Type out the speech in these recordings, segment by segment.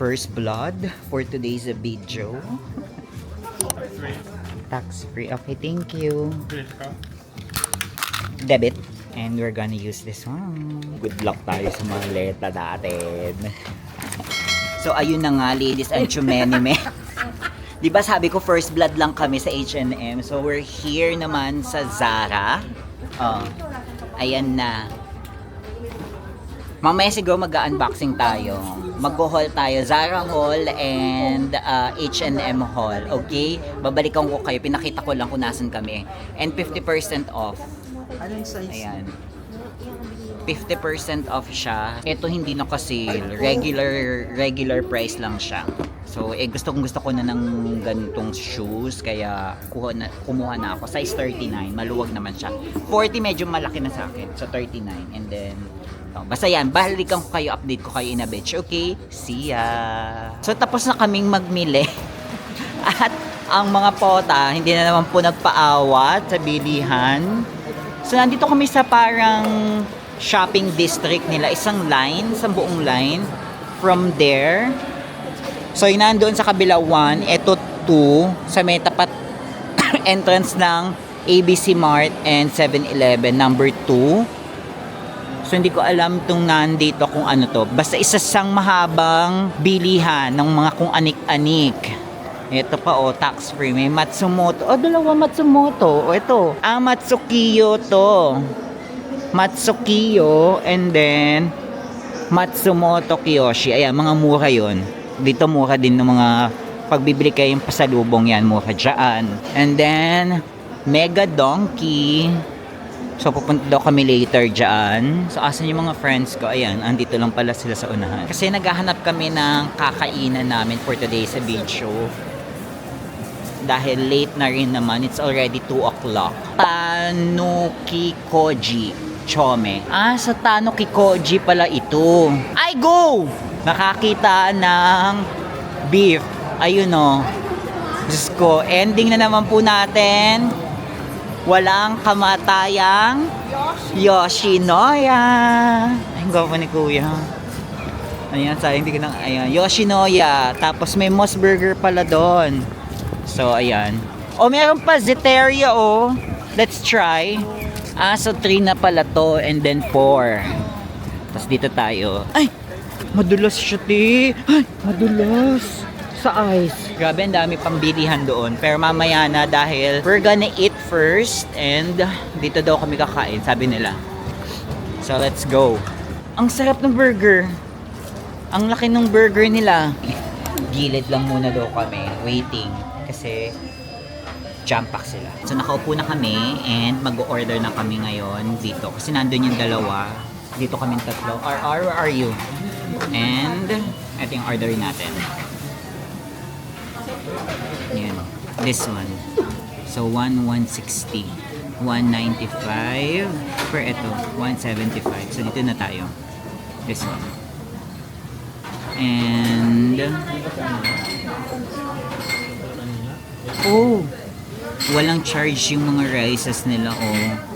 first blood for today's video. Tax free. Okay, thank you. Debit. And we're gonna use this one. Good luck tayo sa maleta natin. So, ayun na nga, ladies and chumenime. Diba sabi ko, first blood lang kami sa H&M. So, we're here naman sa Zara. Oh, ayan na. Mamaya siguro mag-unboxing tayo. Mag-haul tayo. Zara Haul and H&M Haul. Okay? Babalikan ko kayo. Pinakita ko lang kung nasan kami. And 50% off. Anong size? Ayan. 50% off siya. Ito hindi na ka-sale. Regular price lang siya. So, gusto ko na ng ganitong shoes. Kaya kumuha na ako. Size 39. Maluwag naman siya. 40 medyo malaki na sa akin. So, 39. And then, basta yan. Balikan ko kayo. Update ko kayo in a bitch. Okay? See ya! So, tapos na kaming magmili. At ang mga pota, hindi na naman po nagpaawat sa bilihan. So, nandito kami sa parang shopping district nila. Isang buong line. From there. So, yung nandoon sa kabila 1, eto 2, sa may tapat entrance ng ABC Mart and 7-Eleven, number 2. So, hindi ko alam itong nandito kung ano to. Basta isa siyang mahabang bilihan ng mga kung anik-anik. Ito pa tax free. May Matsumoto. Dalawa Matsumoto. Ito. Matsukiyo to. Matsukiyo and then Matsumoto Kiyoshi. Ayan, mga mura yon. Dito mura din ng mga pagbibili kayong pasalubong yan. Mura dyan. And then, Mega Donkey. So, pupunta daw kami later dyan. So, asan yung mga friends ko? Ayan, andito lang pala sila sa unahan. Kasi naghahanap kami ng kakainan namin for today sa video. Dahil late na rin naman. It's already 2 o'clock. Tanuki Koji Chome. Sa Tanuki Koji pala ito. Ay, go! Nakakita ng beef. Ayun Diyos ko, ending na naman po natin. Walang kamatayang Yoshinoya. Ay, gwapo ni Kuya. Ayan, sayang hindi ko nang, ayan, Yoshinoya. Tapos may Moss Burger pala doon. So, ayan. Meron pa Zeteria, Let's try. So 3 na pala to and then 4. Tapos dito tayo. Ay! Madulas siya, te. Ay! Madulas. Sa ice. Grabe, ang dami pang bilihan doon. Pero mamaya na dahil we're gonna eat first and dito daw kami kakain, sabi nila. So, let's go. Ang sarap ng burger. Ang laki ng burger nila. Gilid lang muna daw kami. Waiting. Kasi jam pack sila. So nakaupo na kami and mag-order na kami ngayon dito. Kasi nandun yung dalawa. Dito kami tatlo. Where are you? And ito yung order natin. Yan. This one. So 160. 195. For ito, 175. So dito na tayo. This one. And walang charge yung mga rices nila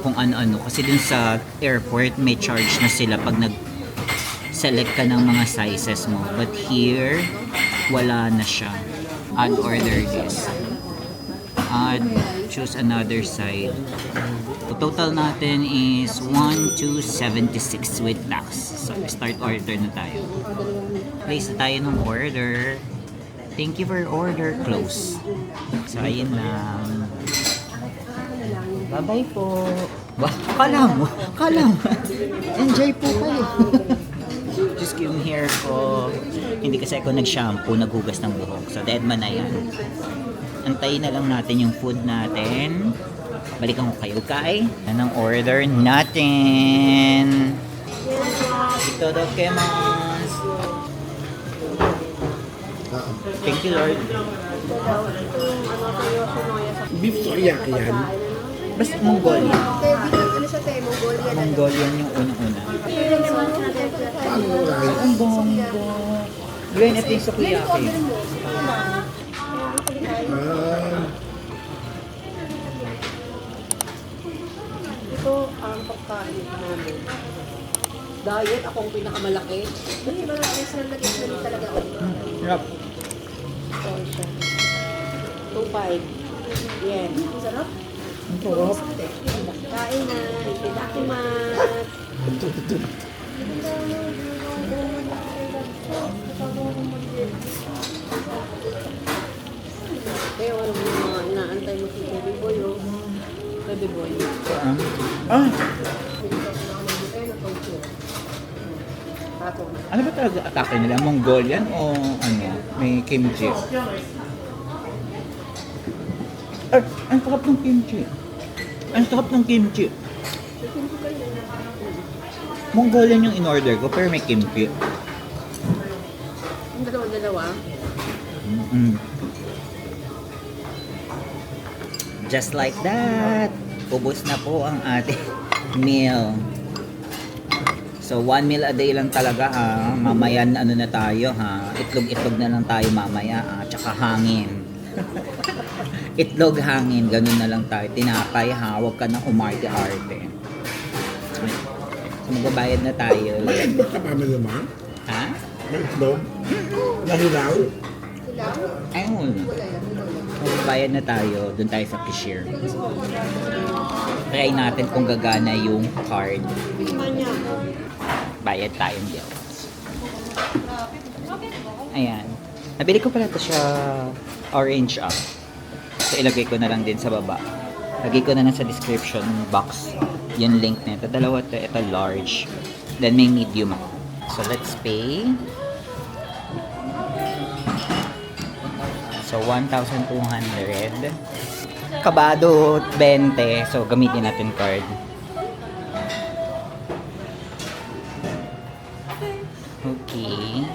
kung ano-ano. Kasi dun sa airport, may charge na sila pag nag-select ka ng mga sizes mo. But here, wala na siya. Add order this. Choose another side. The total natin is 1,276 with tax. So, start order na tayo. Place na tayo ng order. Thank you for your order. Close. So, ayun lang. Bye-bye po. Kala mo. Enjoy po kayo. Just yung hair ko. Hindi kasi ako nag-shampoo, naghugas ng buhok. So, dead man na yan. Antayin na lang natin yung food natin. Balikan ko kayo, kay. Yan ang order natin. Ito daw kemas. Thank you, Lord. Beef teriyaki yan. Basta Mongolian. Ano siya tayo? Mongolian. Mongolian yung unang-una. Rice. Ang bongo. Gawin natin yung sukiyaki. Ito ang pagkain namin. Diet, ako ang pinakamalaki. Hindi ba na extra lagay sa rin talaga ako? Sarap. So, siya. 2.5. Yen. Ang sarap. Ang sarap. Kain na. Itidakimat. Kaya ano mo mga inaantay mo si Baby Boy, oh. Baby Boy. Ah, Tato. ano ba talaga atake nila? Mongolian o ano? May kimchi? Ay, ang sarap ng kimchi. Ang sarap ng kimchi. Mongolian yung in-order ko, pero may kimchi. Yung dalawa-dalawa. Mm-mm. Just like that. Ubus na po ang ating meal. So, 1 meal a day lang talaga ha. Mamaya ano na tayo ha. Itlog-itlog na lang tayo mamaya ha. Tsaka hangin. Itlog, hangin. Ganun na lang tayo. Tinapay ha. Huwag ka nang umarte-arte. So, magbabayad na tayo. May itlog ka mami naman? Ha? May itlog? Nahilaw? Hilaw? Ayun. Wala yan. Hilaw yan. Magbayad na tayo. Doon tayo sa cashier. Try natin kung gagana yung card. Tikman niya. Bayad tayong bills. Ayan. Nabili ko pala ito siya orange So ilagay ko na lang din sa baba. Lagay ko na lang sa description box yung link nito. Dalawa to. Ito large. Then may medium ako. So let's pay. So 1,200. Kabado 20. So gamitin natin card. Okay.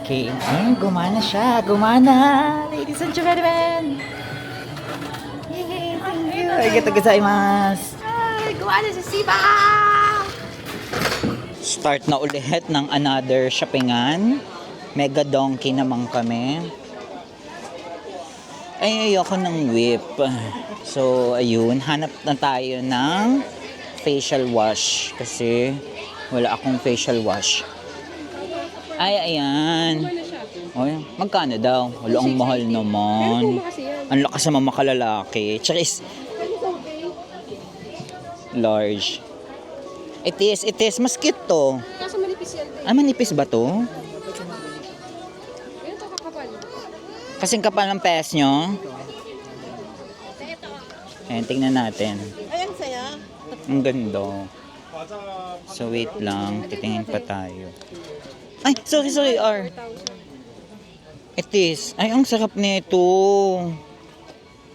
Okay. Ayun, gumana siya. Gumana! Ladies and gentlemen! Yay! Thank you! Arigato gozaimasu! Ay, gumana si Siba! Start na ulit ng another shoppingan. Mega donkey naman kami. Ay, ayoko ng whip. So, ayun. Hanap na tayo ng facial wash. Kasi wala akong facial wash. Ay, ayan. Ay, magkano daw? Wala, ang mahal naman. Ang lakas naman makalalaki. Tsaka is large. It is. Mas cute to. Kaso manipis yan. Ah, manipis ba to? Ganito kakapal. Kasing kapal ng pes nyo. Ayan, tingnan natin. Ay, ang saya. Ang ganda. So, wait lang. Titingin pa tayo. Ay, sorry, R. It is. Ay, ang sarap nito.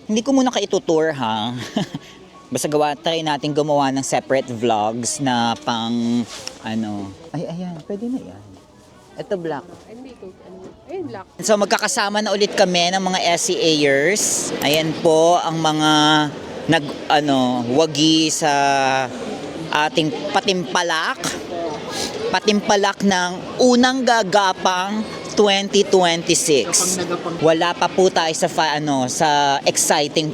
Hindi ko muna itutour, ha? Basta try natin gumawa ng separate vlogs na pang, ano. Ay, ayan. Pwede na yan. Ito, black. Hindi ito. Ayun, black. So, magkakasama na ulit kami ng mga SCAers. Ayan po ang mga wagi sa ating patimpalak ng unang gagapang 2026. Wala pa po tayo sa sa exciting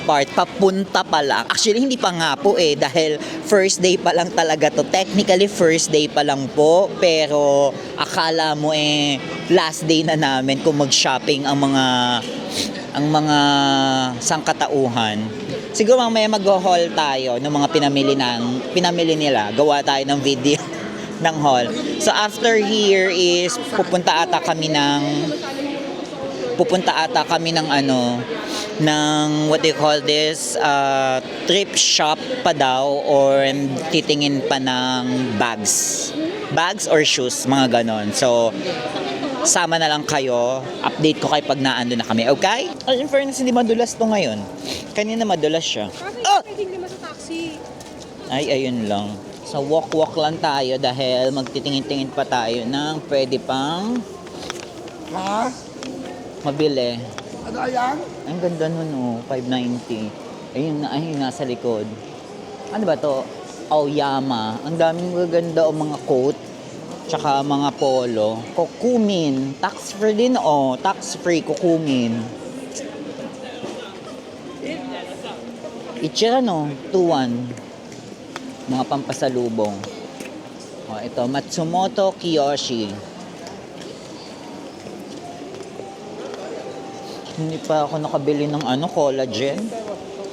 part, papunta pa lang. Actually hindi pa nga po dahil first day pa lang talaga to. Technically first day pa lang po, pero akala mo last day na namin kung mag-shopping ang mga sangkatauhan. Siguro mamaya mag-haul tayo ng mga pinamili nila. Gawa tayo ng video ng haul. So after here is pupunta ata kami ng ng what do you call this, trip shop pa daw or titingin pa ng bags or shoes, mga ganon. So sama na lang kayo, update ko kayo pag naando na kami, okay? Ay, in fairness, hindi madulas to ngayon. Kanina madulas siya. Pwedeng naman sa taxi. Ay, ayun lang. So, walk lang tayo dahil magtitingin-tingin pa tayo ng pwede pang mabili. Ano yan? Ang ganda nun, 590. Ayun, nasa likod. Ano ba to? Aoyama. Ang daming magaganda mga coat. Tsaka mga polo. Kokumin. Tax-free din, tax-free, Kokumin. Ichira, 2-1. Mga pampasalubong. O, ito, Matsumoto Kiyoshi. Hindi pa ako nakabili ng collagen.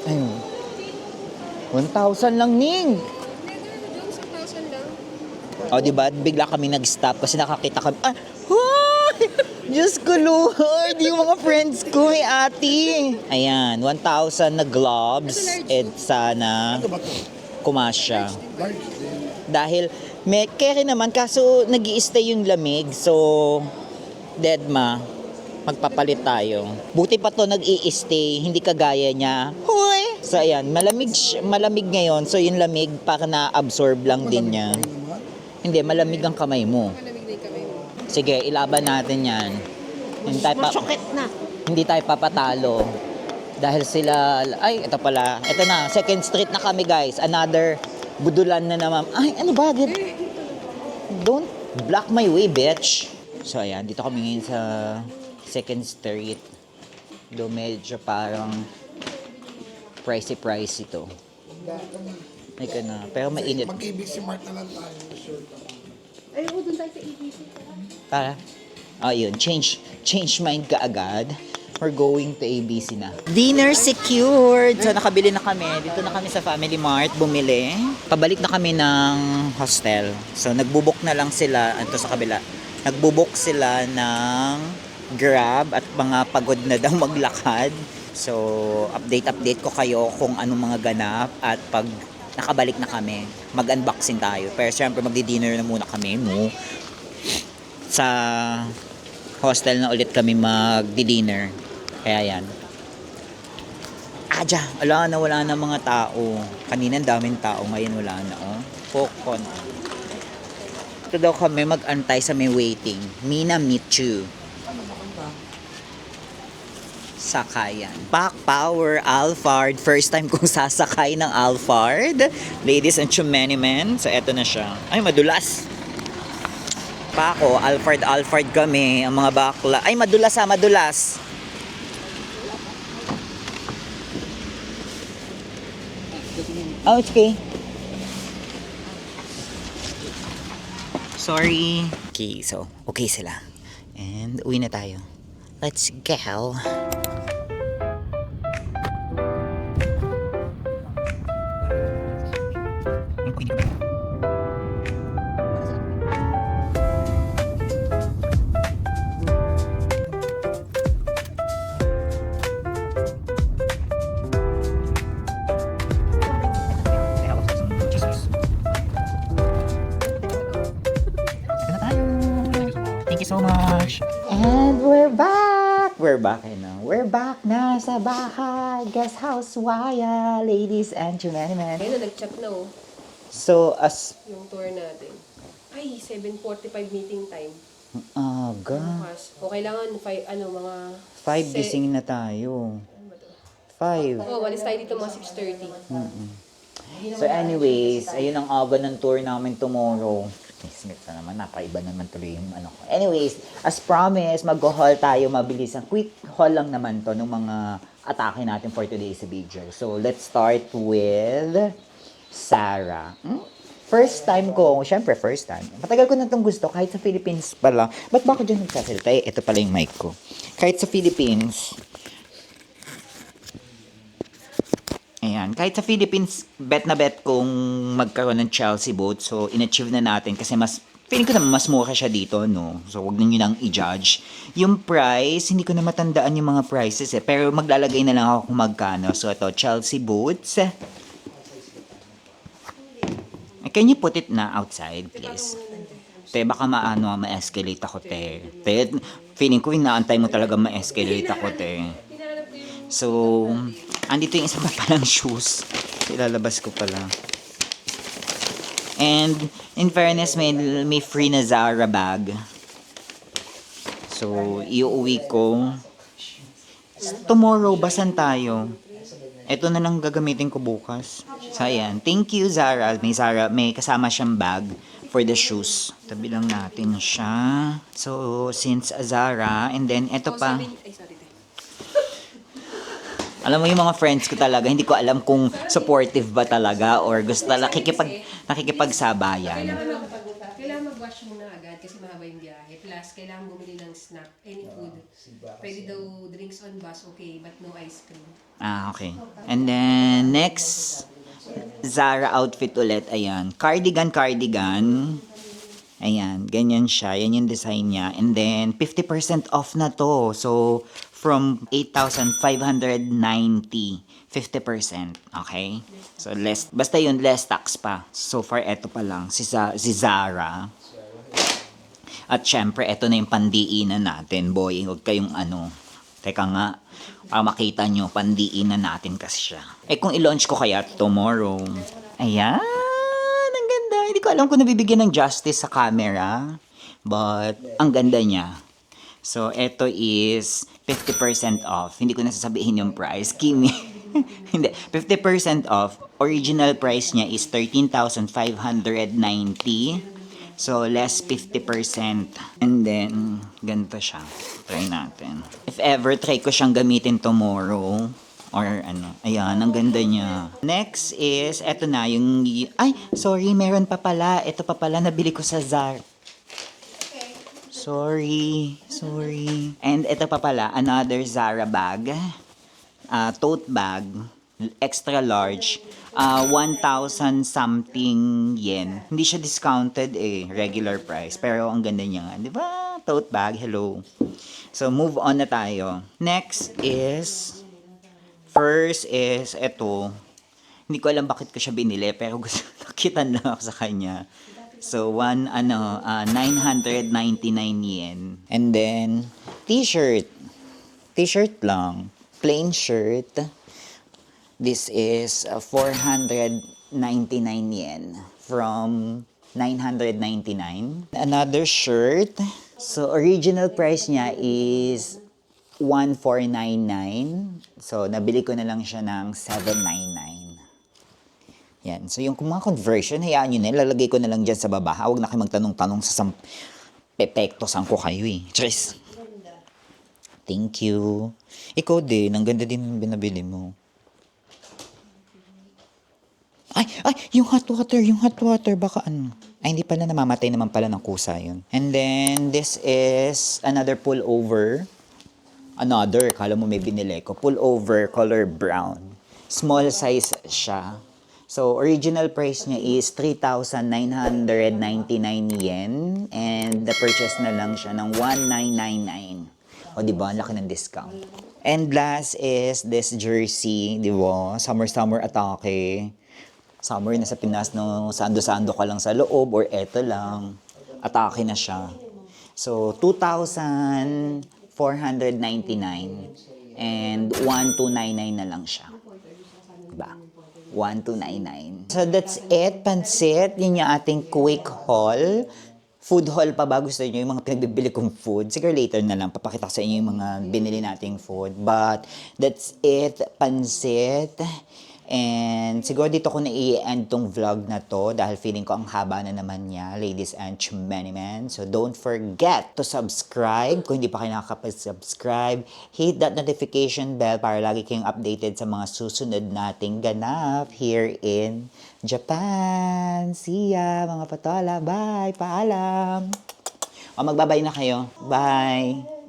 Ayun. 1,000 lang, Ning! Doon sa 1,000 lang. O, diba? Bigla kami nag-stop kasi nakakita kami. Ah! Hoy! Diyos ko, Lord! Yung mga friends ko, may ate. Ayan, 1,000 na gloves. And sana Ano ba ito? kumasya. Large din. Dahil, may kere naman, kaso nag stay yung lamig. So, deadma, magpapalit tayo. Buti pa to nag stay hindi kagaya niya. Hoy! So, ayan, malamig ngayon. So, yung lamig, para na-absorb lang din niya. Malamig pa rin naman. Hindi, malamig ang kamay mo. Malamig na yung kamay mo. Sige, ilaban natin yan. Masakit na. Hindi tayo papatalo. Dahil sila, ay, ito pala. Ito na, Second Street na kami, guys. Another budulan na naman. Ay, ano ba? Don't block my way, bitch. So, ayan, dito kami ngayon sa Second Street. Do medyo parang pricey to. Ay ka na. Pero mainit. Mag-ibig si Mark na lang tayo. Sure. Ayoko doon tayo sa ABC. Para? Yun. Change mind ka agad. We're going to ABC na. Dinner secured! So, nakabili na kami. Dito na kami sa Family Mart. Bumili. Pabalik na kami ng hostel. So, nagbubok na lang sila. Ito sa kabila. Nagbubok sila ng Grab at mga pagod na daw maglakad. So, update ko kayo kung anong mga ganap at pag nakabalik na kami, mag-unboxing tayo. Pero syempre, magdi-dinner na muna kami, no? Sa hostel na ulit kami magdi-dinner. Kaya yan. Wala na mga tao. Kanina daming tao, ngayon wala na, oh. Pokon. Ito daw kami mag-antay sa may waiting. Mina meet you. Sakayan. Back Power Alphard. First time kong sasakay ng Alphard. Ladies and gentlemen. So, eto na siya. Ay, madulas. Pako, Alphard kami. Ang mga bakla. Ay, madulas. Oh, it's okay. Sorry. Okay, so, okay sila. And, uwi na tayo. Let's go. Thank you so much. And we're back! We're back na sa bahay. Guest house, waya, ladies and gentlemen. Ayun na, nag-chat na oh. So, as... Yung tour natin. Ay, 7:45 meeting time. Aga. Bukas. O kailangan, mga... 5 gising na tayo. 5. Oh, walis tayo dito mga 6:30. So anyways, ayun ang aga ng tour namin tomorrow. Smith na naman, napaiba naman tuloy yung ano ko. Anyways, as promised, mag-haul tayo mabilis. Ang quick haul lang naman to ng mga atake natin for today's video. So let's start with Sarah. First time ko, syempre first time. Matagal ko na itong gusto, kahit sa Philippines pa lang. Ba't ba ako dyan nagsasalita? Ito pala yung mic ko. Kahit sa Philippines, ayan, kahit sa Philippines, bet na bet kung magkaroon ng Chelsea boat. So, in-achieve na natin kasi feeling ko naman mas mura siya dito, no? So, wag nyo nang i-judge. Yung price, hindi ko na matandaan yung mga prices eh. Pero maglalagay na lang ako kung magkano. So, ito, Chelsea boats. Can you put it na outside, please? Te, baka ma-escalate ako, te. Te, feeling ko inaantay mo talaga ma-escalate ako, te. So, andito yung isa pa palang shoes. Ilalabas ko pala. And, in fairness, may free na Zara bag. So, iuwi ko. Tomorrow, basan tayo. Ito na lang gagamitin ko bukas. So, ayan. Thank you, Zara. May kasama siyang bag for the shoes. Tabi lang natin siya. So, since Zara, and then, ito pa. Alam mo yung mga friends ko talaga, hindi ko alam kung supportive ba talaga or gusto talaga nakikipagsabayan. Kailangan mag-wash muna agad kasi mahaba yung biyahe. Plus, kailangan bumili ng snack, any food. Pwede daw drinks on bus, okay, but no ice cream. Ah, okay. And then, next, Zara outfit ulit. Ayan. Cardigan. Ayan. Ganyan siya. Yan yung design niya. And then, 50% off na to. So, from 8,590, 50%. Okay? So, less, basta yun, less tax pa. So far, eto pa lang. Si Zara. At syempre, eto na yung pandiinan natin. Boy, huwag kayong Teka nga, para makita nyo, pandiinan natin kasi siya. Eh, kung i-launch ko kaya tomorrow. Ayan, ang ganda. Hindi ko alam kung nabibigyan ng justice sa camera. But, ang ganda niya. So, eto is 50% off. Hindi ko nasasabihin yung price. Kimi. Hindi. 50% off. Original price niya is 13,590. So, less 50%. And then, ganito siya. Try natin. If ever, try ko siyang gamitin tomorrow. Or ayan, ang ganda niya. Next is, eto na, yung, ay, sorry, meron pa pala. Ito pa pala, nabili ko sa Zara. Sorry. And ito pa pala, another Zara bag. Tote bag. Extra large. 1,000 something yen. Hindi siya discounted regular price. Pero ang ganda niya nga. Di ba? Tote bag, hello. So, move on na tayo. Next is, first is, eto. Hindi ko alam bakit ko siya binili, pero gusto nakita lang ako sa kanya. So, 999 yen. And then, t-shirt. T-shirt lang. Plain shirt. This is 499 yen from 999. Another shirt. So, original price niya is 1,499. So, nabili ko na lang siya ng 799. Yan. So, yung mga conversion, hayaan nyo na. Lalagay ko na lang dyan sa baba. Huwag na kayo magtanong-tanong sa pepekto. Saan ko kayo Cheers! Thank you. Ikaw din. Ang ganda din yung binabili mo. Ay! Yung hot water. Baka Ay, hindi pala. Namamatay naman pala ng kusa yun. And then, this is another pullover. Kala mo may binili ko. Pullover, color brown. Small size siya. So, original price niya is 3,999 yen. And na-purchase na lang siya ng 1,999. O, diba? Ang laki ng discount. And last is this jersey, diba? Summer atake. Summer na sa Pinas, no? Sando-sando ka lang sa loob or eto lang. Atake na siya. So, 2,499. And 1,299 na lang siya. Diba? 1,299. So, that's it. Pansit. Yun yung ating quick haul. Food haul pa ba? Gusto nyo yung mga pinagbibili kong food? Siguro later na lang. Papakita ko sa inyo yung mga binili nating food. But, that's it. Pansit. And siguro dito ko na i-end tong vlog na to dahil feeling ko ang haba na naman niya, ladies and gentlemen. So don't forget to subscribe. Kung hindi pa kayo nakakapag-subscribe, hit that notification bell para lagi kayong updated sa mga susunod nating ganap here in Japan. See ya, mga patola. Bye. Paalam. O, magbabay na kayo. Bye.